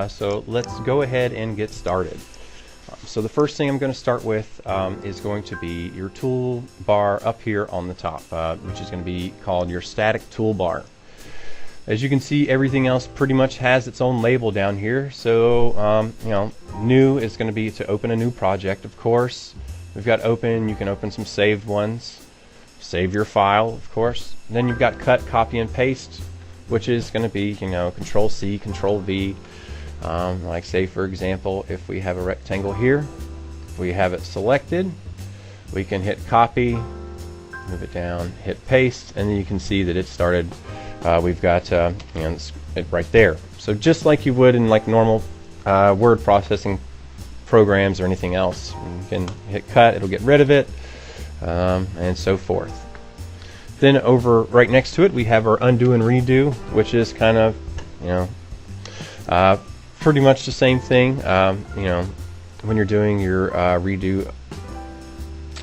So let's go ahead and get started. So the first thing I'm going to start with is going to be your toolbar up here on the top, which is going to be called your static toolbar. As you can see, everything else pretty much has its own label down here. So new is going to be to open a new project, of course. We've got open, you can open some saved ones, save your file, of course. And then you've got cut, copy, and paste, which is going to be, Control C, Control V. Like say for example, if we have a rectangle here, we have it selected, we can hit copy, move it down, hit paste, and then you can see that it started. We've got it right there. So just like you would in like normal word processing programs or anything else, you can hit cut, it'll get rid of it, and so forth. Then over right next to it we have our undo and redo, which is kind of pretty much the same thing. When you're doing your redo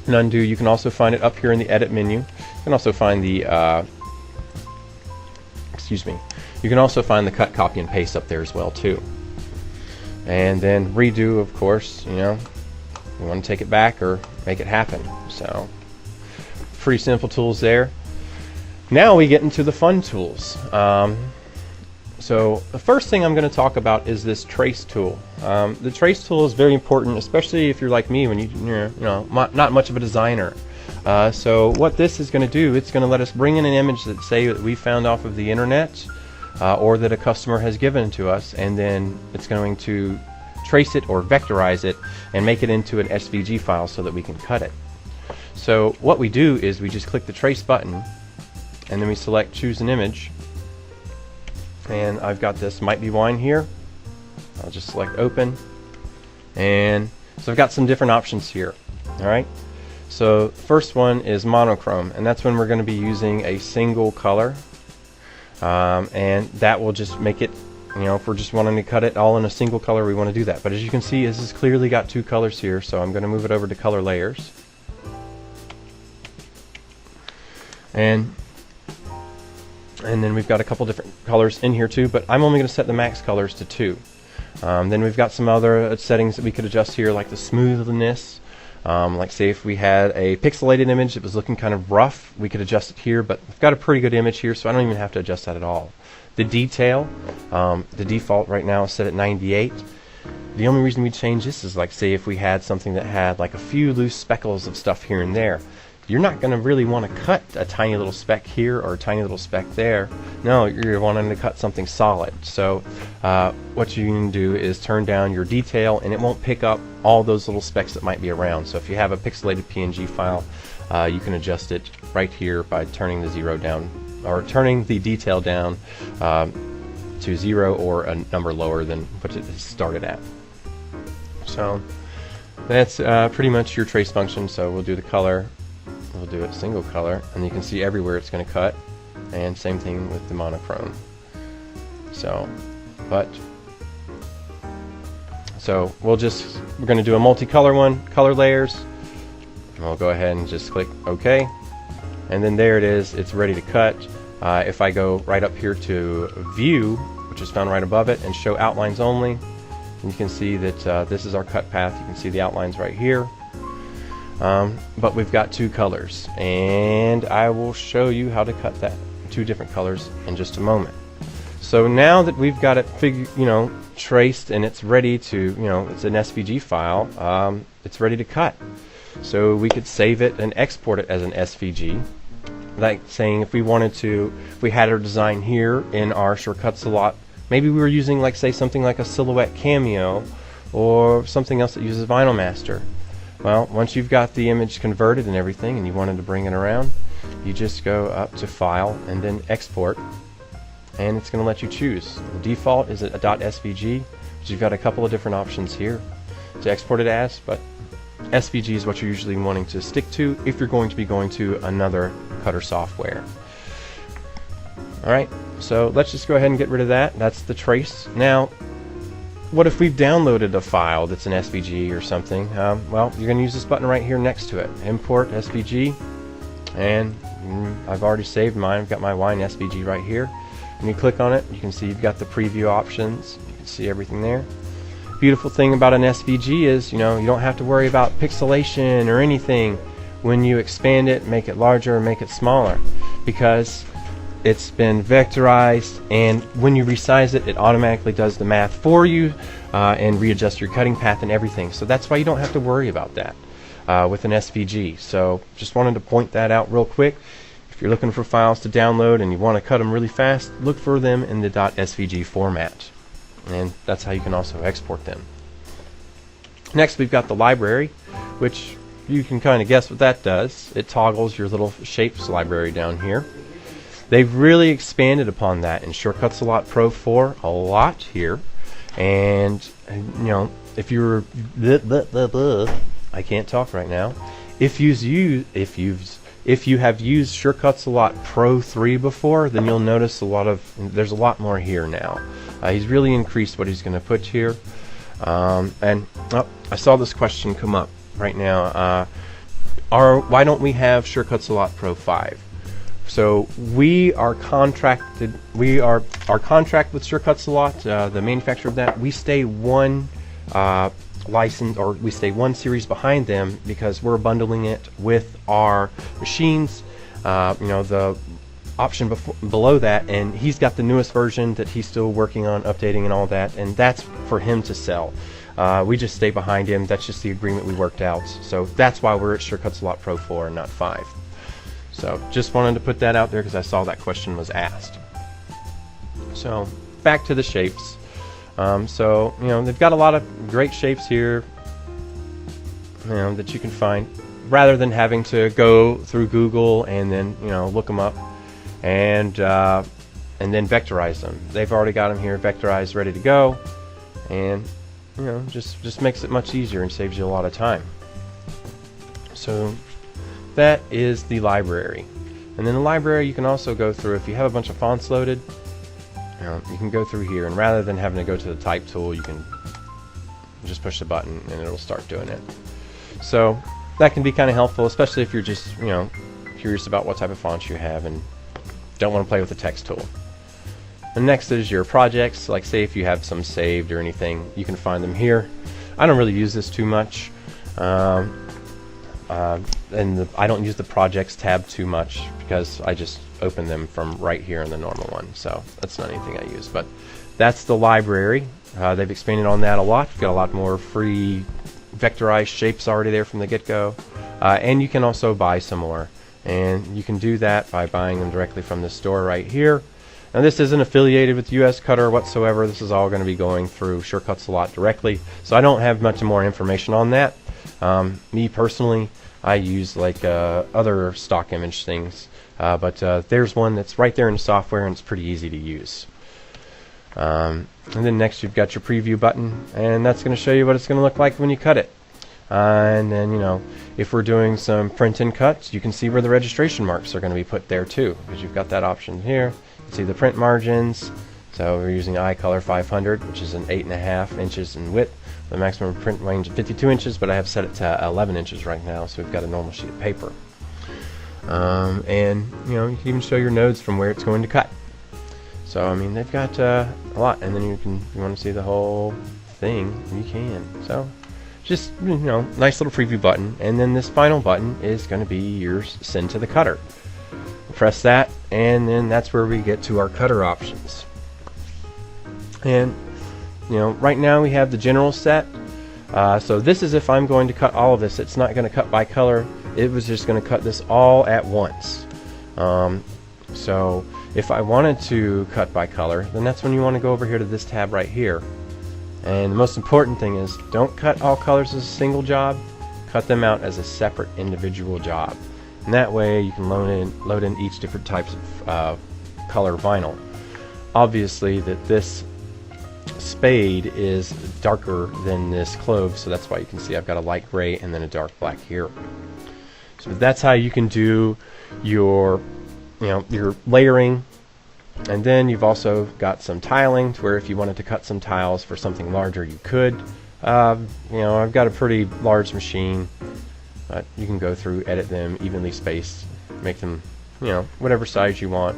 and undo, you can also find it up here in the edit menu. You can also find the you can also find the cut, copy, and paste up there as well too. And then redo, of course, you want to take it back or make it happen. So pretty simple tools there. Now we get into the fun tools. So the first thing I'm going to talk about is this trace tool. The trace tool is very important, especially if you're like me, when you're not much of a designer. So what this is going to do, it's going to let us bring in an image that say that we found off of the internet, or that a customer has given to us, and then it's going to trace it or vectorize it and make it into an SVG file so that we can cut it. So what we do is we just click the trace button, and then we select choose an image, and I've got this might be wine here. I'll just select open, and so I've got some different options here. Alright, so first one is monochrome, and that's when we're going to be using a single color, and that will just make it, if we're just wanting to cut it all in a single color, we want to do that. But as you can see, this has clearly got two colors here, so I'm going to move it over to color layers, and then we've got a couple different colors in here too, but I'm only going to set the max colors to 2. Then we've got some other settings that we could adjust here, like the smoothness. Like say if we had a pixelated image that was looking kind of rough, we could adjust it here, but we've got a pretty good image here, so I don't even have to adjust that at all. The detail, the default right now is set at 98. The only reason we change this is like say if we had something that had like a few loose speckles of stuff here and there. You're not going to really want to cut a tiny little speck here or a tiny little speck there. No, you're wanting to cut something solid. So what you can do is turn down your detail, and it won't pick up all those little specks that might be around. So if you have a pixelated PNG file, you can adjust it right here by turning the zero down, or turning the detail down to 0 or a number lower than what it started at. So that's pretty much your trace function. So we'll do the color. We'll do it single color, and you can see everywhere it's going to cut, and same thing with the monochrome. So we're going to do a multicolor one, color layers, and we'll go ahead and just click OK, and then there it is, it's ready to cut. If I go right up here to view, which is found right above it, and show outlines only, and you can see that this is our cut path. You can see the outlines right here. But we've got 2 colors, and I will show you how to cut that 2 different colors in just a moment. So now that we've got it traced, and it's ready to, it's an SVG file, it's ready to cut. So we could save it and export it as an SVG. Like saying if we had our design here in our shortcuts a lot, maybe we were using like say something like a silhouette cameo or something else that uses Vinyl Master. Well, once you've got the image converted and everything, and you wanted to bring it around, you just go up to File and then Export, and it's going to let you choose. The default is a .svg, but you've got a couple of different options here to export it as, but SVG is what you're usually wanting to stick to if you're going to be going to another cutter software. Alright, so let's just go ahead and get rid of that. That's the trace. Now, what if we've downloaded a file that's an SVG or something? Well, you're going to use this button right here next to it, Import SVG, and I've already saved mine. I've got my wine SVG right here. When you click on it, you can see you've got the preview options. You can See everything there? Beautiful thing about an SVG is, you don't have to worry about pixelation or anything when you expand it, make it larger, make it smaller, because it's been vectorized, and when you resize it, it automatically does the math for you and readjusts your cutting path and everything. So that's why you don't have to worry about that with an SVG. So just wanted to point that out real quick. If you're looking for files to download and you want to cut them really fast, look for them in the .svg format. And that's how you can also export them. Next, we've got the library, which you can kind of guess what that does. It toggles your little shapes library down here. They've really expanded upon that in Shortcuts a Lot Pro 4 a lot here. And if you're I can't talk right now. If you have used Shortcuts a Lot Pro 3 before, then you'll notice there's a lot more here now. He's really increased what he's going to put here. I saw this question come up right now. Why don't we have Shortcuts a Lot Pro 5? So we are contracted. Our contract with Shortcuts a Lot, the manufacturer of that, we stay one license, or we stay one series behind them, because we're bundling it with our machines. The option below that, and he's got the newest version that he's still working on updating and all that, and that's for him to sell. We just stay behind him. That's just the agreement we worked out. So that's why we're at Shortcuts a Lot Pro 4 and not 5. So just wanted to put that out there because I saw that question was asked. So back to the shapes. They've got a lot of great shapes here, that you can find, rather than having to go through Google and then look them up and then vectorize them. They've already got them here vectorized, ready to go, and just makes it much easier and saves you a lot of time. So that is the library. And then the library, you can also go through, if you have a bunch of fonts loaded, you can go through here, and rather than having to go to the type tool, you can just push the button and it'll start doing it. So that can be kind of helpful, especially if you're just curious about what type of fonts you have and don't want to play with the text tool. And next is your projects. Like, say if you have some saved or anything, you can find them here. I don't really use this too much, and I don't use the projects tab too much because I just open them from right here in the normal one. So that's not anything I use. But that's the library. They've expanded on that a lot. You've got a lot more free vectorized shapes already there from the get-go, and you can also buy some more. And you can do that by buying them directly from the store right here. Now, this isn't affiliated with US Cutter whatsoever. This is all going to be going through Shortcuts a Lot directly, so I don't have much more information on that. Me personally, I use other stock image things, but there's one that's right there in the software, and it's pretty easy to use. And then next you've got your preview button, and that's going to show you what it's going to look like when you cut it. And then, if we're doing some print and cuts, you can see where the registration marks are going to be put there too, because you've got that option here. You can see the print margins. So we're using iColor 500, which is an 8.5 inches in width, the maximum print range of 52 inches, but I have set it to 11 inches right now, so we've got a normal sheet of paper. And you can even show your nodes from where it's going to cut. So I mean, they've got a lot, and then if you want to see the whole thing, you can. So just nice little preview button, and then this final button is going to be your send to the cutter. Press that, and then that's where we get to our cutter options. And right now we have the general set. So this is if I'm going to cut all of this. It's not going to cut by color. It was just going to cut this all at once. So if I wanted to cut by color, then that's when you want to go over here to this tab right here. And the most important thing is, don't cut all colors as a single job. Cut them out as a separate individual job. And that way you can load in each different types of color vinyl. Obviously this spade is darker than this clove, so that's why you can see I've got a light gray and then a dark black here. So that's how you can do your your layering. And then you've also got some tiling, to where if you wanted to cut some tiles for something larger, you could. I've got a pretty large machine, but you can go through, edit them, evenly spaced, make them whatever size you want.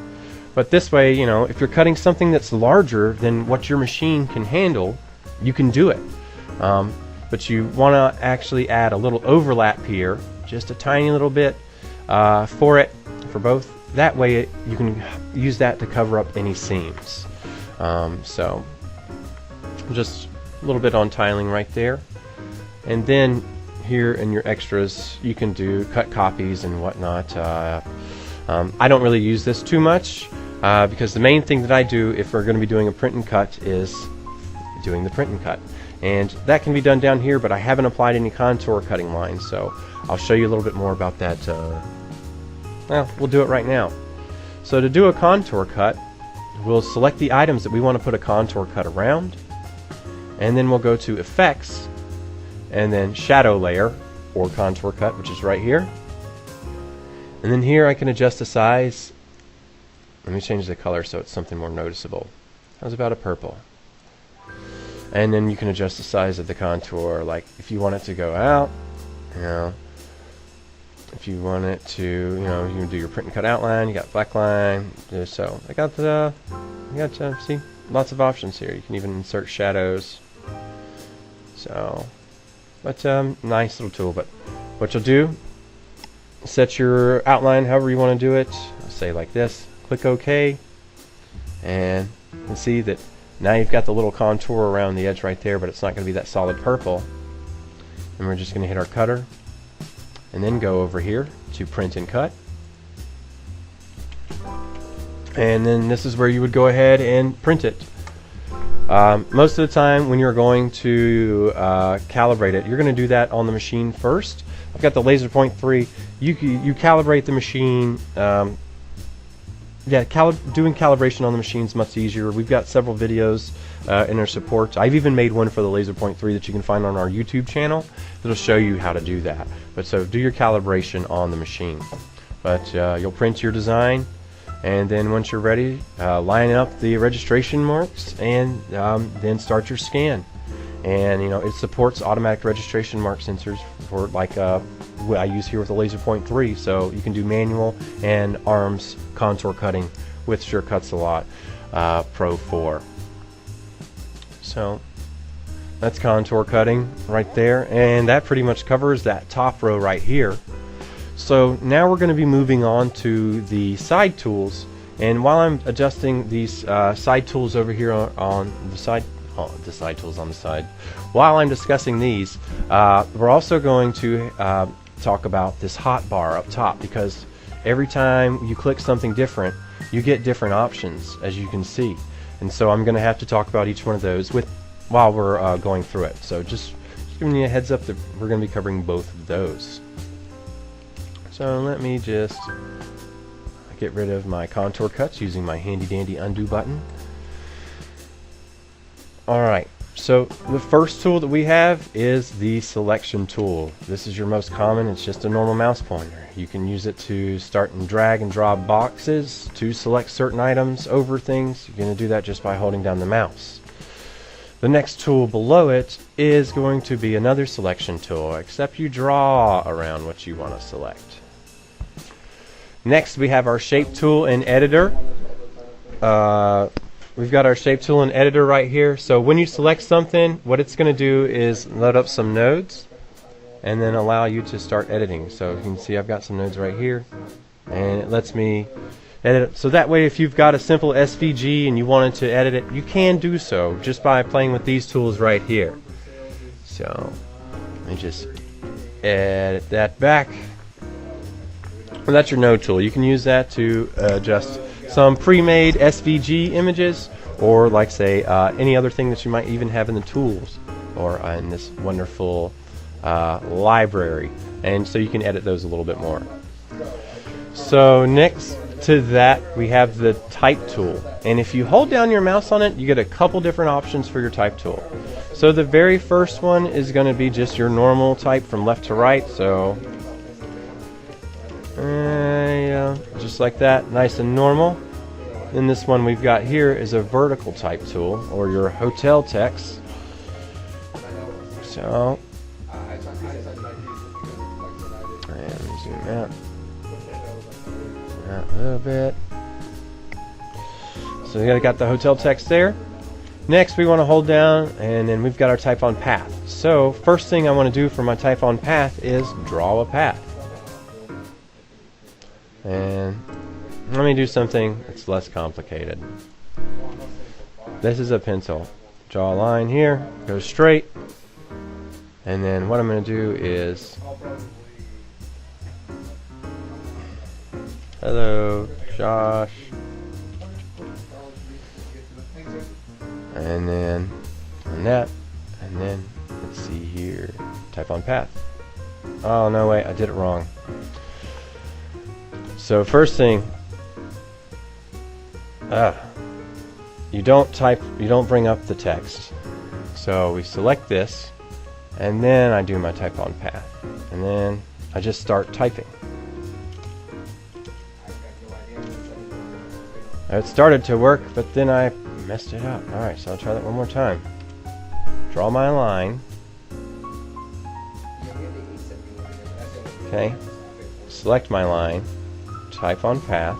But this way, you know, if you're cutting something that's larger than what your machine can handle, you can do it. But you want to actually add a little overlap here, just a tiny little bit for both. That way you can use that to cover up any seams. So just a little bit on tiling right there. And then here in your extras, you can do cut copies and whatnot. I don't really use this too much because the main thing that I do if we're going to be doing a print and cut is doing the print and cut. And that can be done down here, but I haven't applied any contour cutting lines, so I'll show you a little bit more about that. Well, we'll do it right now. So to do a contour cut, we'll select the items that we want to put a contour cut around, and then we'll go to Effects, and then Shadow Layer, or Contour Cut, which is right here. And then here I can adjust the size. Let me change the color so it's something more noticeable. How's about a purple? And then you can adjust the size of the contour, like if you want it to go out, you know, if you want it to, you know, you can do your print and cut outline, you got black line, so I got the, see, lots of options here. You can even insert shadows. So, but nice little tool. But what you'll do, set your outline however you want to do it. I'll say like this, click OK, and you can see that now you've got the little contour around the edge right there, but it's not going to be that solid purple. And we're just going to hit our cutter and then go over here to print and cut. And then this is where you would go ahead and print it. Most of the time when you're going to calibrate it, you're going to do that on the machine first. I've got the laser point 3. You calibrate the machine. Yeah, doing calibration on the machine is much easier. We've got several videos in our support. I've even made one for the laser point 3 that you can find on our YouTube channel that'll show you how to do that. But so do your calibration on the machine. But you'll print your design, and then once you're ready, line up the registration marks, and then start your scan. And you know, it supports automatic registration mark sensors for like what I use here with the laser point 3, so you can do manual and arms contour cutting with Sure Cuts a Lot Pro 4. So that's contour cutting right there, and that pretty much covers that top row right here. So now we're going to be moving on to the side tools, and while I'm adjusting these side tools over here on the side, the side tools on the side, while I'm discussing these, we're also going to talk about this hot bar up top, because every time you click something different, you get different options, as you can see. And so I'm going to have to talk about each one of those while we're going through it. So just giving you a heads up that we're going to be covering both of those. So let me just get rid of my contour cuts using my handy dandy undo button. Alright, so the first tool that we have is the selection tool. This is your most common. It's just a normal mouse pointer. You can use it to start and drag and drop boxes to select certain items over things. You're going to do that just by holding down the mouse. The next tool below it is going to be another selection tool, except you draw around what you want to select. Next we have our shape tool and editor. We've got our shape tool and editor right here. So when you select something, what it's going to do is load up some nodes and then allow you to start editing. So you can see I've got some nodes right here, and it lets me edit it. So that way, if you've got a simple SVG and you wanted to edit it, you can do so just by playing with these tools right here. So let me just edit that back. And that's your node tool. You can use that to adjust some pre-made SVG images, or like say any other thing that you might even have in the tools or in this wonderful library, and so you can edit those a little bit more. So next to that we have the type tool, and if you hold down your mouse on it, you get a couple different options for your type tool. So the very first one is going to be just your normal type from left to right, so just like that, nice and normal. Then this one we've got here is a vertical type tool, or your hotel text. So, and zoom out a little bit. So we got the hotel text there. Next we want to hold down, and then we've got our type on path. So first thing I want to do for my type on path is draw a path. And let me do something that's less complicated. This is a pencil. Draw a line here, go straight, and then what I'm going to do is, hello, Josh, and then on that, and then let's see here, type on path. Oh no, wait, I did it wrong. So first thing, you don't bring up the text. So we select this, and then I do my type on path, and then I just start typing. It started to work, but then I messed it up. Alright, so I'll try that one more time. Draw my line. Okay. Select my line. Type on path.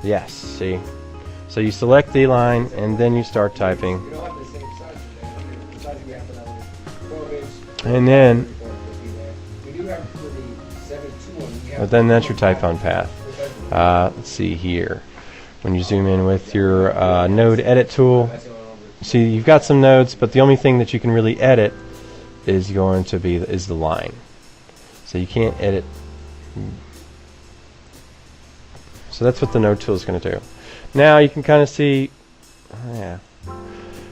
Yes, see. So you select the line and then you start typing. And then, but then that's your type on path. Let's see here. When you zoom in with your node edit tool, see you've got some nodes, but the only thing that you can really edit is going to be the line. So you can't edit. So that's what the node tool is going to do. Now you can kind of see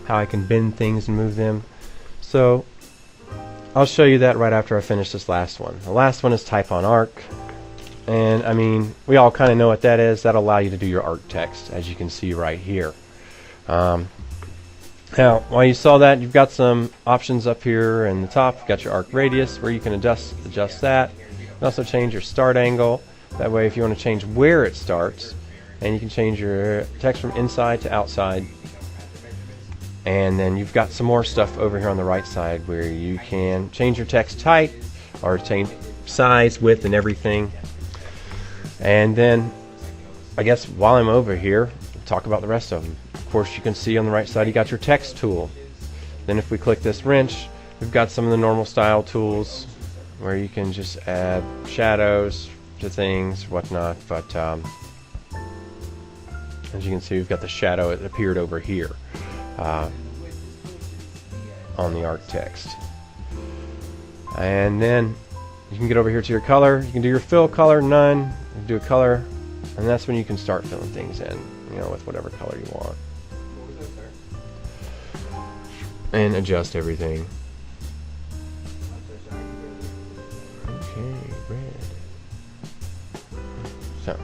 how I can bend things and move them. So I'll show you that right after I finish this last one. The last one is type on arc. And I mean, we all kind of know what that is. That'll allow you to do your arc text, as you can see right here. Now, while you saw that, you've got some options up here in the top. You've got your arc radius, where you can adjust that. You can also change your start angle. That way, if you want to change where it starts, and you can change your text from inside to outside. And then you've got some more stuff over here on the right side where you can change your text type, or change size, width, and everything. And then, I guess while I'm over here, talk about the rest of them. Of course, you can see on the right side you got your text tool. Then if we click this wrench, we've got some of the normal style tools where you can just add shadows to things, whatnot. But as you can see, we've got the shadow. It appeared over here on the arc text. And then you can get over here to your color. You can do your fill color, none. You can do a color, and that's when you can start filling things in, with whatever color you want. And adjust everything. Okay, red. So,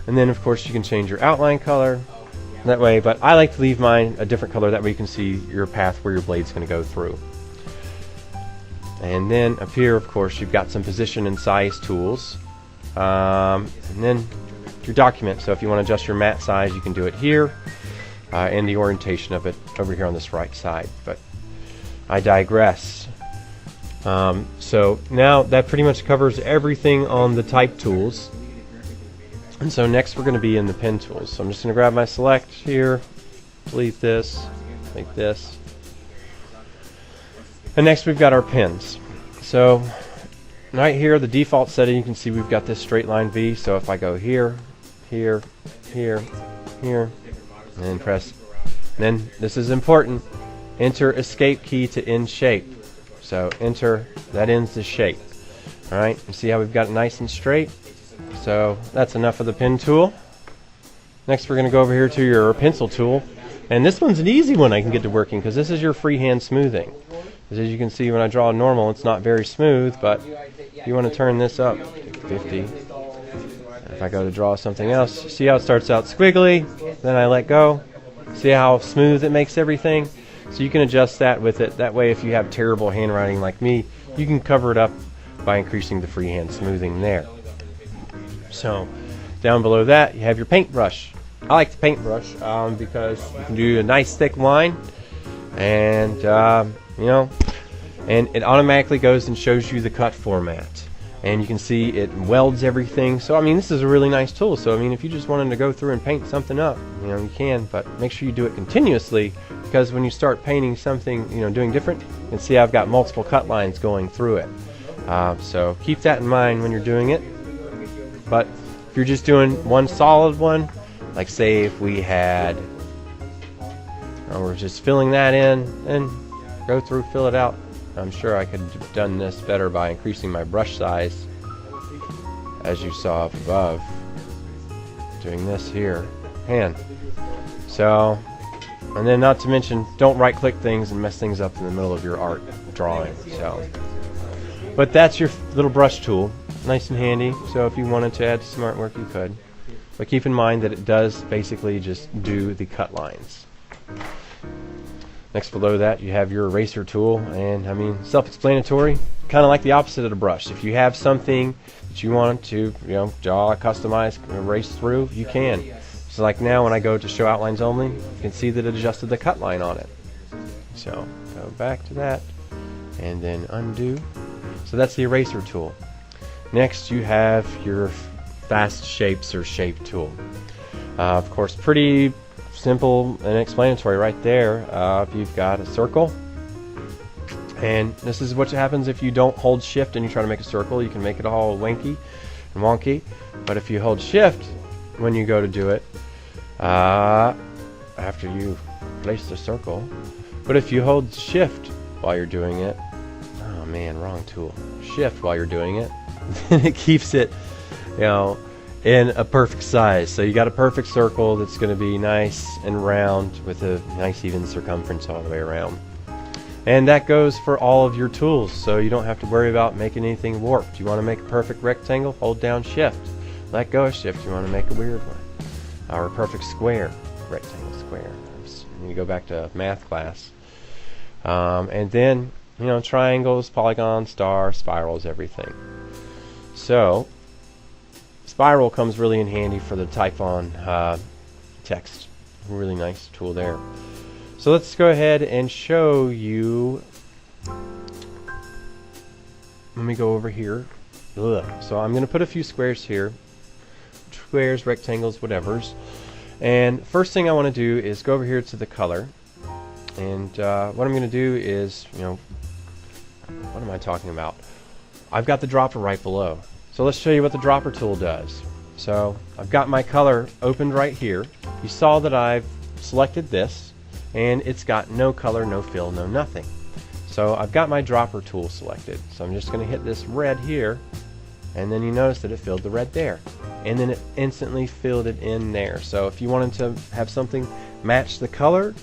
and then of course you can change your outline color that way, but I like to leave mine a different color, that way you can see your path where your blade's going to go through. And then up here, of course, you've got some position and size tools. And then your document. So if you want to adjust your mat size, you can do it here. And the orientation of it over here on this right side. But I digress. So now that pretty much covers everything on the type tools. And so next we're going to be in the pen tools. So I'm just going to grab my select here, delete this, like this. And next we've got our pens. So right here, the default setting, you can see we've got this straight line V. So if I go here, here, here, here, and then press, then this is important, enter escape key to end shape. So enter, that ends the shape. Alright, you see how we've got it nice and straight? So that's enough of the pen tool. Next we're going to go over here to your pencil tool. And this one's an easy one I can get to working, because this is your freehand smoothing. As you can see, when I draw normal, it's not very smooth, but you want to turn this up to 50. If I go to draw something else, see how it starts out squiggly, then I let go. See how smooth it makes everything? So you can adjust that with it. That way, if you have terrible handwriting like me, you can cover it up by increasing the freehand smoothing there. So down below that, you have your paintbrush. I like the paintbrush because you can do a nice thick line, and and it automatically goes and shows you the cut format. and you can see it welds everything. So I mean, this is a really nice tool. So I mean, if you just wanted to go through and paint something up, you know, you can, but make sure you do it continuously, because when you start painting something, you know, doing different, you can see I've got multiple cut lines going through it. So keep that in mind when you're doing it. But if you're just doing one solid one, like say if we had, we're just filling that in, and go through, fill it out. I'm sure I could have done this better by increasing my brush size, as you saw up above, doing this here, and so, and then not to mention, don't right click things and mess things up in the middle of your art drawing. So, but that's your little brush tool, nice and handy. So if you wanted to add to some artwork, you could, but keep in mind that it does basically just do the cut lines. Next below that you have your eraser tool, and I mean, self-explanatory, kind of like the opposite of the brush. If you have something that you want to, you know, draw, customize, erase through, you can. So like now when I go to show outlines only, you can see that it adjusted the cut line on it. So go back to that and then undo. So that's the eraser tool. Next you have your fast shapes or shape tool. Of course, pretty simple and explanatory right there. You've got a circle, and this is what happens if you don't hold shift and you try to make a circle. You can make it all wanky and wonky, but if you hold shift when you go to do it, after you place the circle, but if you hold shift while you're doing it, oh man, wrong tool, shift while you're doing it, then it keeps it, you know, in a perfect size. So you got a perfect circle that's going to be nice and round with a nice even circumference all the way around. And that goes for all of your tools, so you don't have to worry about making anything warped. You want to make a perfect rectangle, hold down shift. Let go of shift, you want to make a weird one. Or a perfect square, rectangle square. You go back to math class. And then, you know, triangles, polygons, stars, spirals, everything. So spiral comes really in handy for the type on text. Really nice tool there. So let's go ahead and show you. Let me go over here. Ugh. So I'm going to put a few squares here. Squares, rectangles, whatevers. And first thing I want to do is go over here to the color. And what I'm going to do is, you know, what am I talking about? I've got the dropper right below. So let's show you what the dropper tool does. So I've got my color opened right here. You saw that I've selected this, and it's got no color, no fill, no nothing. So I've got my dropper tool selected. So I'm just going to hit this red here, and then you notice that it filled the red there. And then it instantly filled it in there. So if you wanted to have something match the color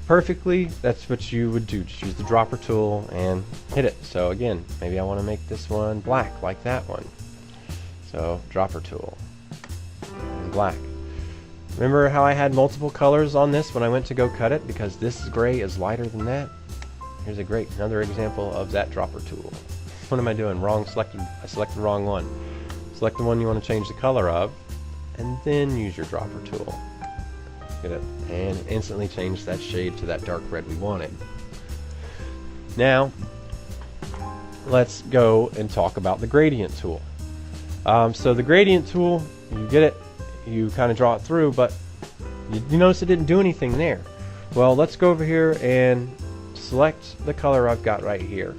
perfectly, that's what you would do. Just use the dropper tool and hit it. So again, maybe I want to make this one black like that one. So dropper tool and black. Remember how I had multiple colors on this when I went to go cut it, because this gray is lighter than that? Here's another example of that dropper tool. What am I doing? Wrong selected. I selected the wrong one. Select the one you want to change the color of, and then use your dropper tool. Get it? And instantly change that shade to that dark red we wanted. Now, let's go and talk about the gradient tool. So the gradient tool, you get it, you kind of draw it through, but you notice it didn't do anything there. Well, let's go over here and select the color I've got right here.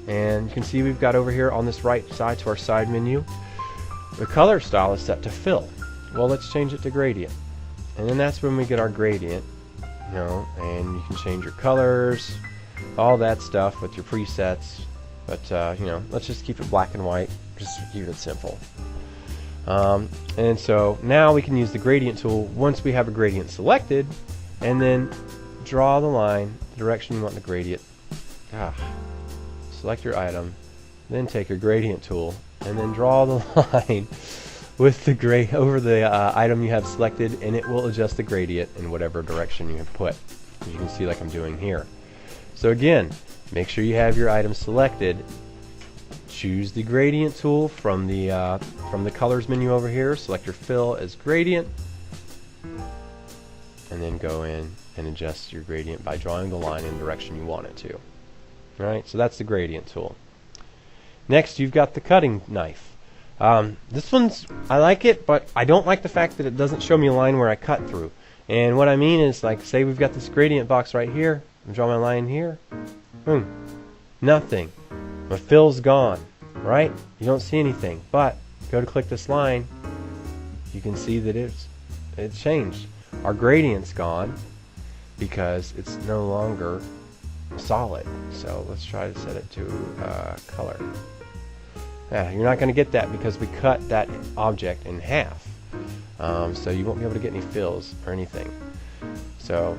And you can see we've got over here on this right side to our side menu, the color style is set to fill. Well, let's change it to gradient. And then that's when we get our gradient, you know, and you can change your colors, all that stuff with your presets. But, you know, let's just keep it black and white, just keep it simple. And so now we can use the gradient tool once we have a gradient selected, and then draw the line, the direction you want the gradient. Select your item, then take your gradient tool, and then draw the line with the gray over the item you have selected, and it will adjust the gradient in whatever direction you have put, as you can see like I'm doing here. So again, make sure you have your item selected. Choose the gradient tool from the colors menu over here. Select your fill as gradient, and then go in and adjust your gradient by drawing the line in the direction you want it to. Alright, so that's the gradient tool. Next, you've got the cutting knife. This one's, I like it, but I don't like the fact that it doesn't show me a line where I cut through. And what I mean is, like, say we've got this gradient box right here. I draw my line here. Nothing. My fill's gone, right? You don't see anything. But go to click this line, you can see that it's changed. Our gradient's gone because it's no longer solid. So let's try to set it to color. Yeah, you're not going to get that because we cut that object in half. So you won't be able to get any fills or anything. So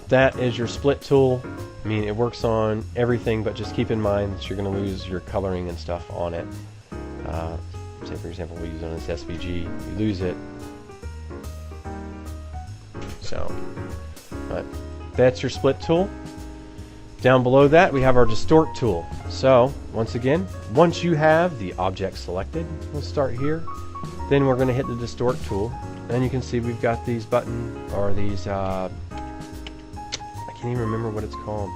that is your split tool. I mean, it works on everything, but just keep in mind that you're going to lose your coloring and stuff on it. Say, for example, we use on this SVG, you lose it. So, but that's your split tool. Down below that, we have our distort tool. So, once again, once you have the object selected, we'll start here. Then we're going to hit the distort tool. And you can see we've got these I can't even remember what it's called.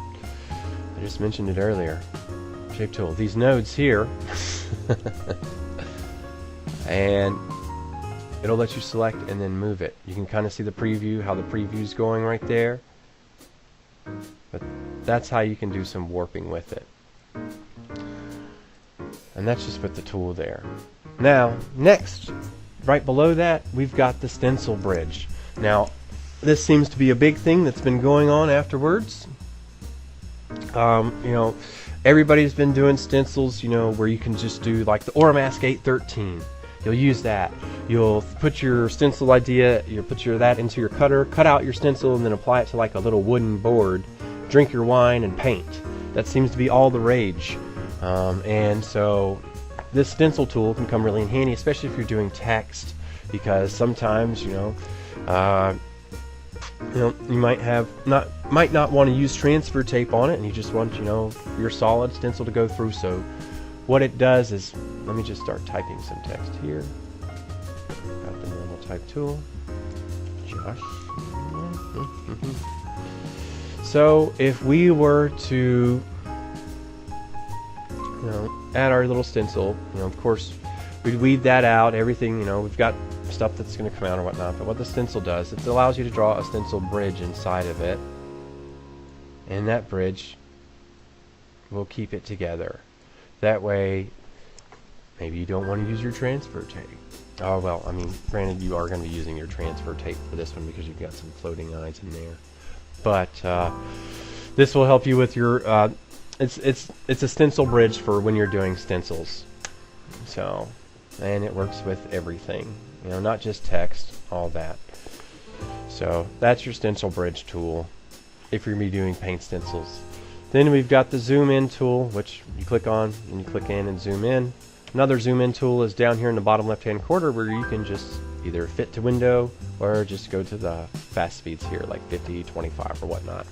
I just mentioned it earlier. Shape tool. These nodes here. And it'll let you select and then move it. You can kind of see the preview, how the preview's going right there. But that's how you can do some warping with it. And that's just with the tool there. Now, next, right below that, we've got the stencil bridge. Now, this seems to be a big thing that's been going on afterwards. You know, everybody's been doing stencils, you know, where you can just do like the Oramask 813. You'll use that. You'll put your stencil idea, you'll put that into your cutter, cut out your stencil, and then apply it to like a little wooden board. Drink your wine and paint. That seems to be all the rage. And so this stencil tool can come really in handy, especially if you're doing text, because sometimes, you know, you might not want to use transfer tape on it, and you just want, you know, your solid stencil to go through. So what it does is, let me just start typing some text here. Got the normal type tool. Josh. So if we were to, you know, add our little stencil, you know, of course, we'd weed that out, everything, you know, we've got stuff that's going to come out or whatnot, but what the stencil does, it allows you to draw a stencil bridge inside of it, and that bridge will keep it together. That way, maybe you don't want to use your transfer tape. Oh, well, I mean, granted, you are going to be using your transfer tape for this one because you've got some floating eyes in there. But this will help you with your, it's a stencil bridge for when you're doing stencils. So, and it works with everything, you know, not just text, all that. So that's your stencil bridge tool if you're going to be doing paint stencils. Then we've got the zoom in tool, which you click on and you click in and zoom in. Another zoom in tool is down here in the bottom left hand corner, where you can just either fit to window or just go to the fast speeds here, like 50, 25 or whatnot.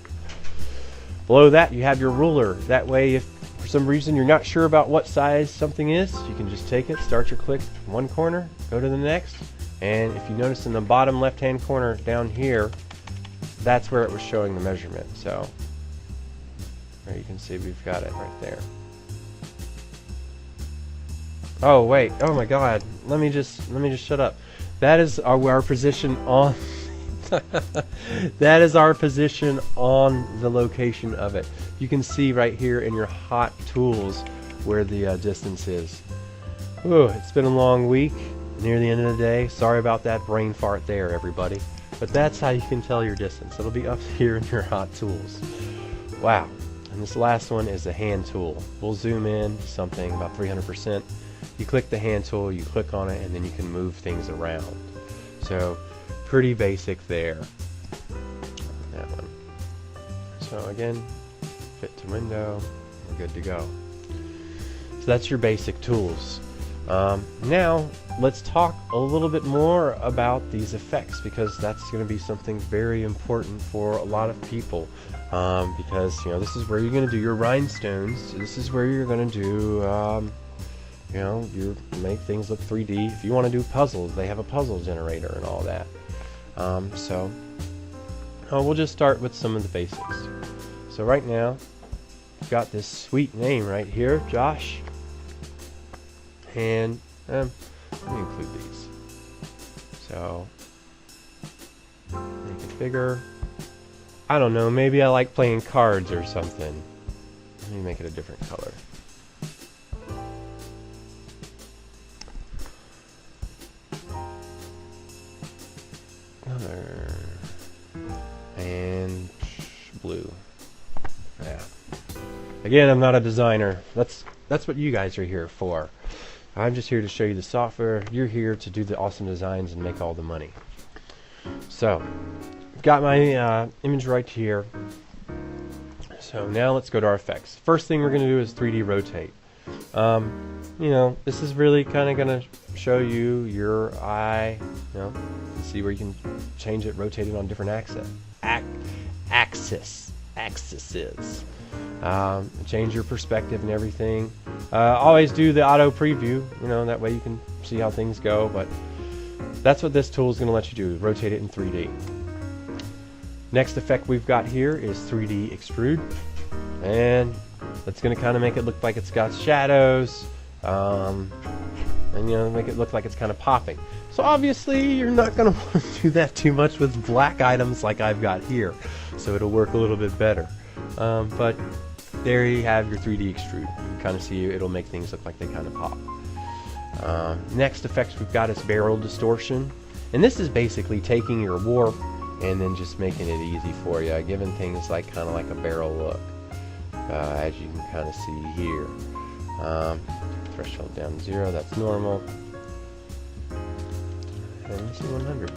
Below that you have your ruler. That way, if for some reason you're not sure about what size something is, you can just take it, start your click in one corner, go to the next, and if you notice in the bottom left hand corner down here, that's where it was showing the measurement. So there you can see we've got it right there. Oh wait, oh my god, let me just shut up. That is our position on that is our position on the location of it. You can see right here in your hot tools where the distance is. Ooh, it's been a long week, near the end of the day. Sorry about that brain fart there, everybody. But that's how you can tell your distance. It'll be up here in your hot tools. Wow. And this last one is the hand tool. We'll zoom in something about 300%. You click the hand tool, you click on it, and then you can move things around. So pretty basic there. That one. So again, fit to window, we're good to go. So that's your basic tools. Now let's talk a little bit more about these effects, because that's going to be something very important for a lot of people. Because, you know, this is where you're going to do your rhinestones. This is where you're going to do you know, you make things look 3D. If you want to do puzzles, they have a puzzle generator and all that. So we'll just start with some of the basics. So right now, got this sweet name right here, Josh. And let me include these. So make it bigger. I don't know, maybe I like playing cards or something. Let me make it a different color. Another. And blue. Yeah. Again, I'm not a designer. That's what you guys are here for. I'm just here to show you the software. You're here to do the awesome designs and make all the money. So, got my image right here. So now let's go to our effects. First thing we're going to do is 3D rotate. You know, this is really kind of going to show you your eye. You know, see where you can change it, rotate it on different axes. Change your perspective and everything. Always do the auto preview. You know, that way you can see how things go. But that's what this tool is going to let you do. Rotate it in 3D. Next effect we've got here is 3D extrude, and that's going to kind of make it look like it's got shadows, and you know, make it look like it's kind of popping. So obviously you're not going to want to do that too much with black items like I've got here, so it'll work a little bit better. But there you have your 3D extrude. You can kind of see it'll make things look like they kind of pop. Next effect we've got is barrel distortion, and this is basically taking your warp and then just making it easy for you, giving things like kind of like a barrel look, as you can kind of see here. Threshold down to 0, that's normal. And let's see 100.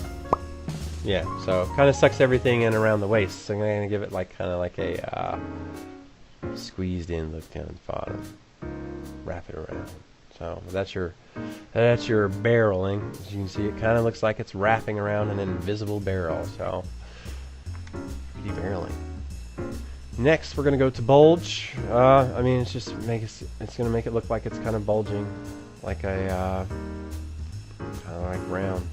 Yeah, so kind of sucks everything in around the waist. So I'm going to give it like kind of like a squeezed in look down the bottom. Wrap it around. So that's your barreling. As you can see, it kind of looks like it's wrapping around an invisible barrel. So 3D barreling. Next, we're going to go to bulge. I mean, it's just it's going to make it look like it's kind of bulging, like a kind of like round.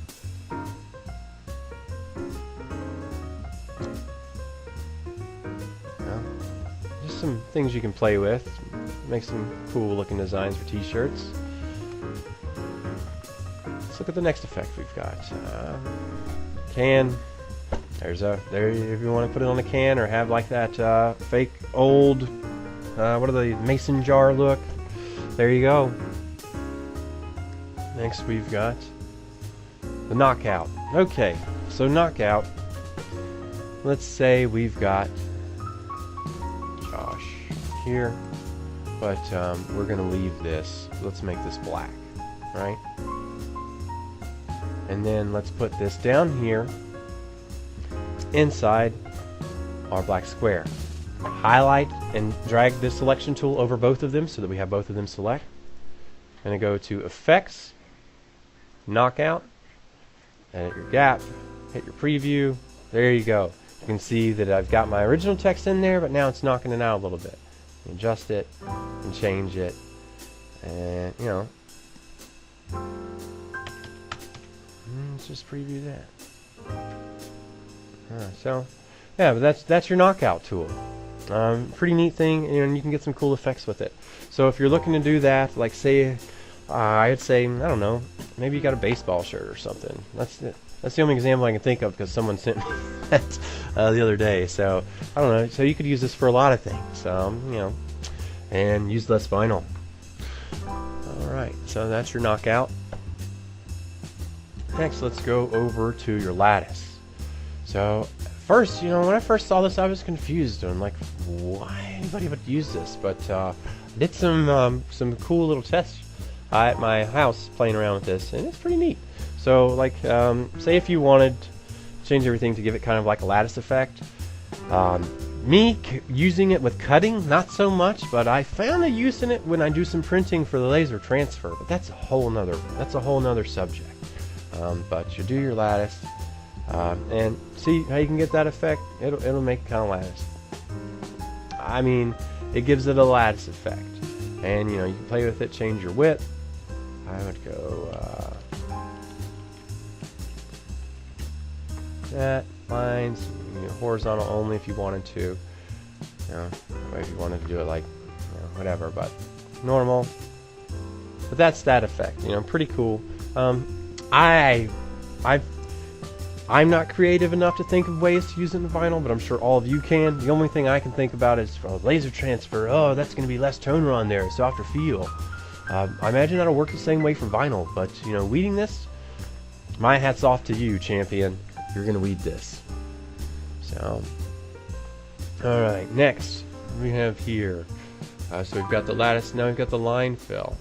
Just some things you can play with. Make some cool looking designs for t-shirts. Let's look at the next effect we've got. Can. There if you want to put it on a can or have like that fake old what are the mason jar look. There you go. Next we've got the knockout. Okay, so knockout. Let's say we've got Josh here. But we're going to leave this. Let's make this black, right? And then let's put this down here inside our black square. Highlight and drag this selection tool over both of them so that we have both of them select. I'm going to go to Effects, Knockout, edit your gap, hit your preview. There you go. You can see that I've got my original text in there, but now it's knocking it out a little bit. Adjust it and change it, and you know, let's just preview that. So yeah, but that's your knockout tool. Pretty neat thing, and you can get some cool effects with it. So if you're looking to do that, like say I'd say, I don't know, maybe you got a baseball shirt or something. That's the only example I can think of because someone sent me that the other day. So I don't know. So you could use this for a lot of things, you know, and use less vinyl. All right. So that's your knockout. Next, let's go over to your lattice. So first, you know, when I first saw this, I was confused. I'm like, why anybody would use this? But I did some cool little tests at my house playing around with this, and it's pretty neat. So like say if you wanted to change everything to give it kind of like a lattice effect, using it with cutting, not so much, but I found a use in it when I do some printing for the laser transfer, but that's a whole nother subject. But you do your lattice and see how you can get that effect. It'll make kind of lattice. I mean, it gives it a lattice effect, and you know, you can play with it, change your width. I would go that lines, you know, horizontal only if you wanted to. You know, if you wanted to do it like, you know, whatever, but normal. But that's that effect. You know, pretty cool. I'm not creative enough to think of ways to use it in vinyl, but I'm sure all of you can. The only thing I can think about is laser transfer. Oh, that's going to be less toner on there, softer feel. I imagine that'll work the same way for vinyl, but you know, weeding this, my hat's off to you, champion. You're going to weed this. So, all right, next we have here. So we've got the lattice. Now we've got the line fill.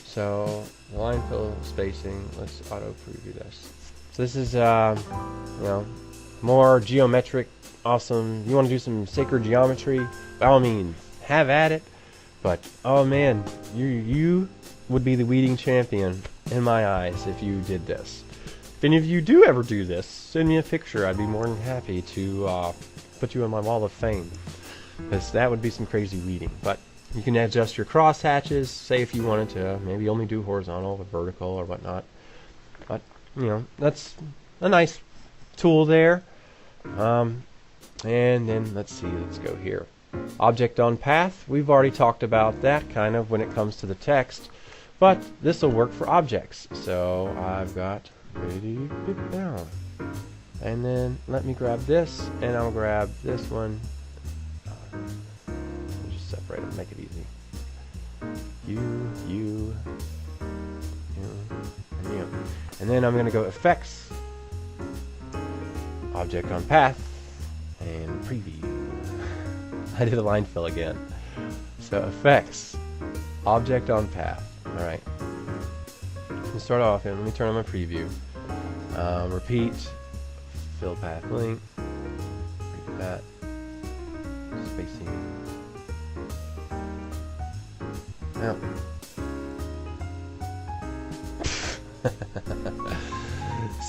So the line fill spacing. Let's auto preview this. So this is, you know, more geometric, awesome. You want to do some sacred geometry? By all means, have at it. But oh man, you would be the weeding champion in my eyes if you did this. If any of you do ever do this, send me a picture. I'd be more than happy to put you on my wall of fame, because that would be some crazy weeding. But you can adjust your cross hatches. Say if you wanted to, maybe only do horizontal or vertical or whatnot. But you know, that's a nice tool there. And then let's see, let's go here. Object on path, we've already talked about that kind of when it comes to the text, but this will work for objects. So I've got pretty big down. And then let me grab this, and I'll grab this one. Just separate them, make it easy. You, and you. And then I'm going to go effects, object on path, and preview. I did a line fill again. So effects, object on path. All right. Let me start off and let me turn on my preview. Repeat, fill path length, repeat that, spacing. Now.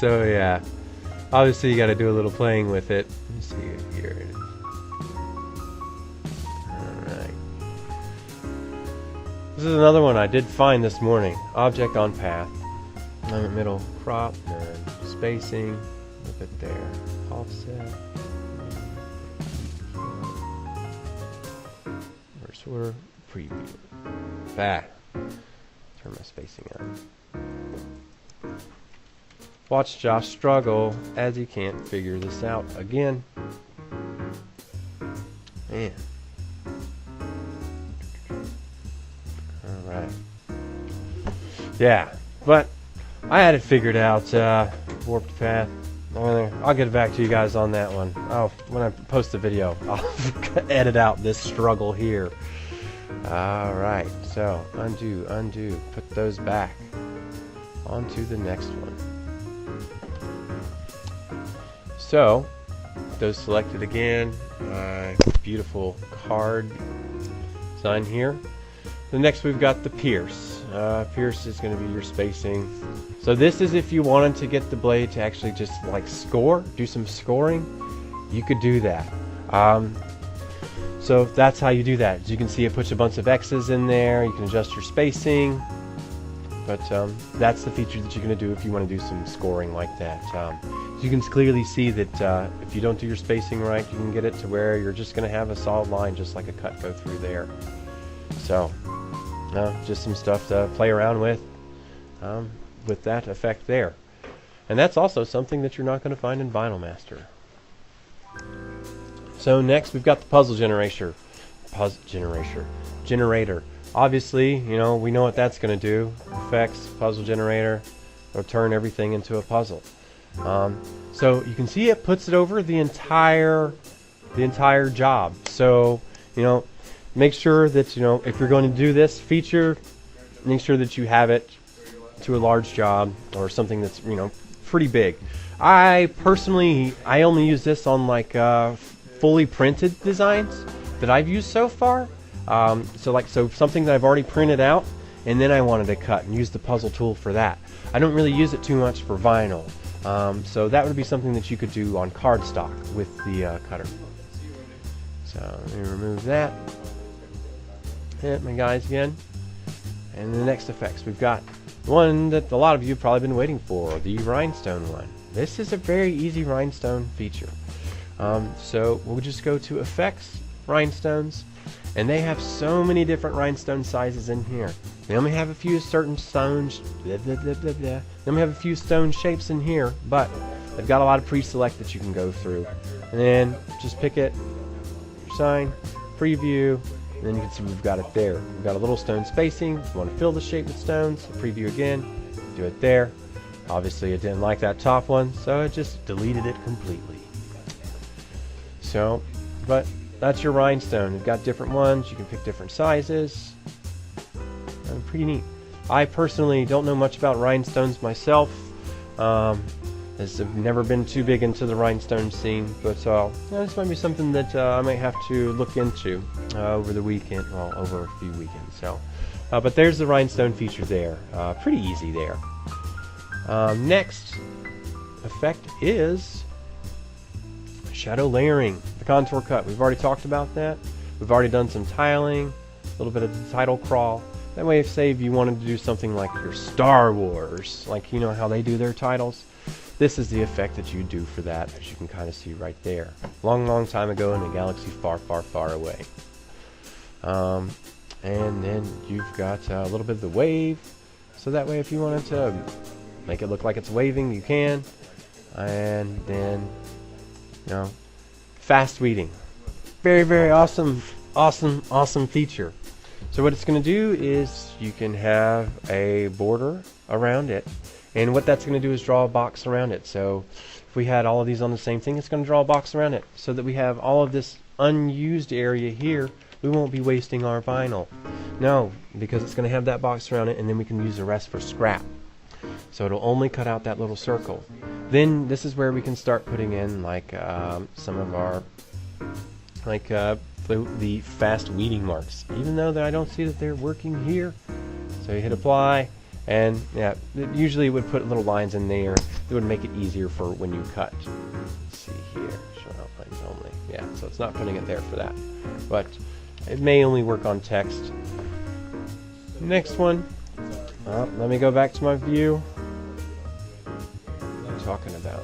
So yeah, obviously you got to do a little playing with it. Let me see here. It is. All right. This is another one I did find this morning. Object on path. Alignment middle, crop, and spacing. A little bit there. Offset. First order. Preview. Back. Turn my spacing on. Watch Josh struggle as he can't figure this out again. Man. Alright. Yeah, but I had it figured out. Warped path. I'll get back to you guys on that one. When I post the video, I'll edit out this struggle here. Alright, so undo, put those back. On to the next one. So, those selected again. Beautiful card design here. The next we've got the pierce. Pierce is going to be your spacing. So this is if you wanted to get the blade to actually just like score, do some scoring, you could do that. So that's how you do that. As you can see, it puts a bunch of X's in there. You can adjust your spacing. But that's the feature that you're going to do if you want to do some scoring like that. You can clearly see that if you don't do your spacing right, you can get it to where you're just going to have a solid line, just like a cut go through there. So, just some stuff to play around with that effect there. And that's also something that you're not going to find in Vinyl Master. So next, we've got the puzzle generator. Generator. Obviously, you know, we know what that's going to do. Effects, puzzle generator, it'll turn everything into a puzzle. So you can see it puts it over the entire job. So, you know, make sure that, you know, if you're going to do this feature, make sure that you have it to a large job or something that's, you know, pretty big. I personally, I only use this on like fully printed designs that I've used so far. So something that I've already printed out, and then I wanted to cut and use the puzzle tool for that. I don't really use it too much for vinyl. So that would be something that you could do on cardstock with the cutter. So let me remove that. Hit my guys again. And the next effects, we've got one that a lot of you have probably been waiting for, the rhinestone one. This is a very easy rhinestone feature. So we'll just go to effects, rhinestones, and they have so many different rhinestone sizes in here. They only have a few certain stones, blah, blah, blah, blah, blah. They only have a few stone shapes in here, but they've got a lot of pre-select that you can go through. And then just pick it, sign, preview, and then you can see we've got it there. We've got a little stone spacing. If you want to fill the shape with stones, preview again, do it there. Obviously it didn't like that top one, so it just deleted it completely. So, but that's your rhinestone. You've got different ones. You can pick different sizes. Pretty neat. I personally don't know much about rhinestones myself. I've never been too big into the rhinestone scene, but this might be something that I might have to look into over the weekend, well, over a few weekends. So, but there's the rhinestone feature there. Pretty easy there. Next effect is shadow layering, the contour cut. We've already talked about that. We've already done some tiling, a little bit of the title crawl. That way, if you wanted to do something like your Star Wars, like you know how they do their titles, this is the effect that you do for that, as you can kind of see right there. Long, long time ago in a galaxy far, far, far away. And then you've got a little bit of the wave, so that way if you wanted to make it look like it's waving, you can. And then, you know, fast weeding. Very, very awesome, awesome, awesome feature. So what it's going to do is you can have a border around it, and what that's going to do is draw a box around it. So if we had all of these on the same thing, it's going to draw a box around it so that we have all of this unused area here. We won't be wasting our vinyl. No, because it's going to have that box around it, and then we can use the rest for scrap. So it'll only cut out that little circle. Then this is where we can start putting in like some of our the fast weeding marks, even though I don't see that they're working here. So you hit apply, and yeah, usually it would put little lines in there. It would make it easier for when you cut. Let's see here, show outlines only. Yeah, so it's not putting it there for that, but it may only work on text. Next one, let me go back to my view. What am I talking about?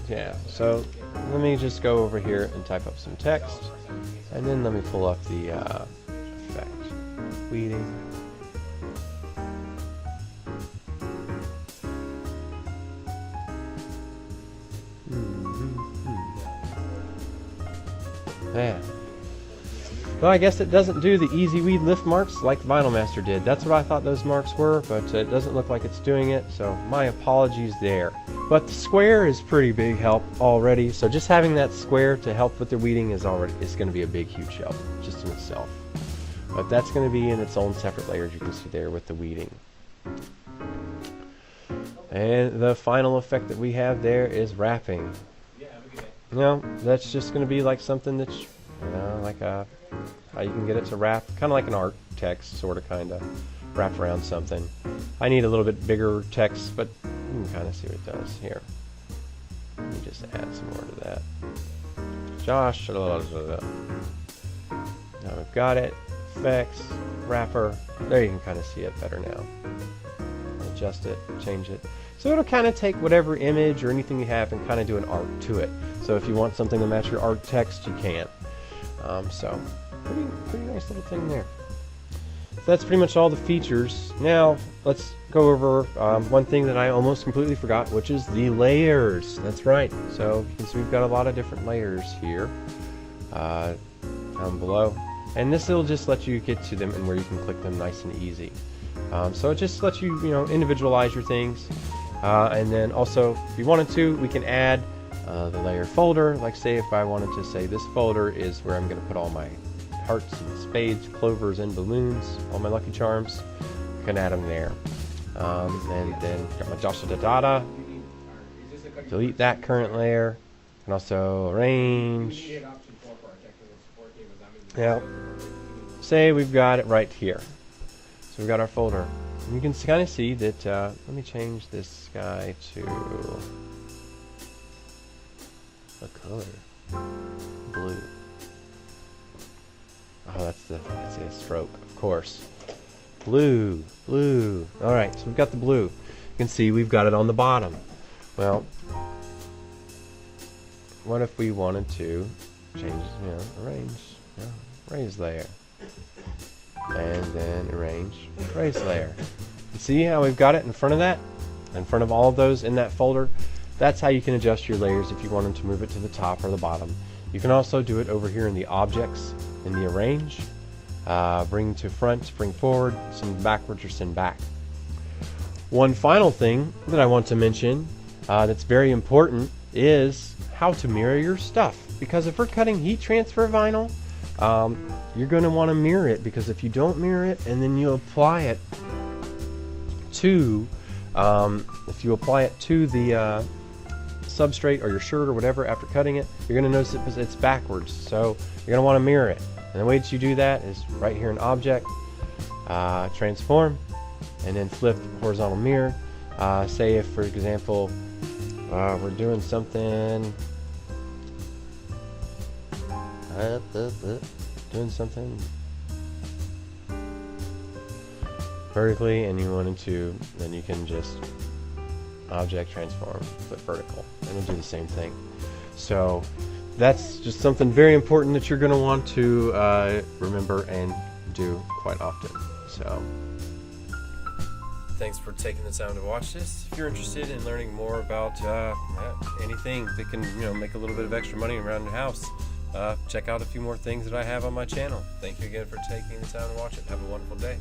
Yeah, so let me just go over here and type up some text, and then let me pull up the effect. Weeding. Yeah. Well, I guess it doesn't do the easy weed lift marks like Vinyl Master did. That's what I thought those marks were, but it doesn't look like it's doing it, so my apologies there. But the square is pretty big help already, so just having that square to help with the weeding is going to be a big, huge help just in itself. But that's going to be in its own separate layers, you can see there with the weeding. And the final effect that we have there is wrapping. You know, that's just going to be like something that's, you know, like how you can get it to wrap, kind of like an art text, sort of, kind of wrap around something. I need a little bit bigger text, but you can kind of see what it does here. Let me just add some more to that. Josh, now we've got it. Effects, wrapper. There you can kind of see it better now. Adjust it, change it. So it'll kind of take whatever image or anything you have and kind of do an art to it. So if you want something to match your art text, you can. So pretty nice little thing there. So that's pretty much all the features. Now let's go over one thing that I almost completely forgot, which is the layers. That's right. So you can see we've got a lot of different layers here down below, and this will just let you get to them and where you can click them nice and easy. So it just lets you, individualize your things, and then also if you wanted to, we can add the layer folder. Like say if I wanted to say this folder is where I'm going to put all my hearts and spades, clovers and balloons, all my Lucky Charms, I can add them there. And then got my Joshua Dada, delete that current layer, and also arrange. Now, say we've got it right here. So we've got our folder. And you can kind of see that, let me change this guy to a color, blue. Oh, that's a stroke, of course. Blue. Alright, so we've got the blue. You can see we've got it on the bottom. Well, what if we wanted to change, arrange, raise layer, and then arrange, raise layer. See how we've got it in front of that, in front of all of those in that folder? That's how you can adjust your layers if you want them to move it to the top or the bottom. You can also do it over here in the objects, in the arrange, bring to front, bring forward, send backwards, or send back. One final thing that I want to mention that's very important is how to mirror your stuff. Because if we're cutting heat transfer vinyl, you're going to want to mirror it, because if you don't mirror it and then you apply it to the substrate or your shirt or whatever after cutting it, you're going to notice it's backwards. So you're going to want to mirror it. And the way that you do that is right here in Object, Transform, and then flip horizontal mirror. Say if, for example, we're doing something, vertically, and you wanted to, then you can just Object, Transform, flip vertical, and it'll do the same thing. So that's just something very important that you're going to want to remember and do quite often. So thanks for taking the time to watch this. If you're interested in learning more about anything that can make a little bit of extra money around your house, check out a few more things that I have on my channel. Thank you again for taking the time to watch it. Have a wonderful day.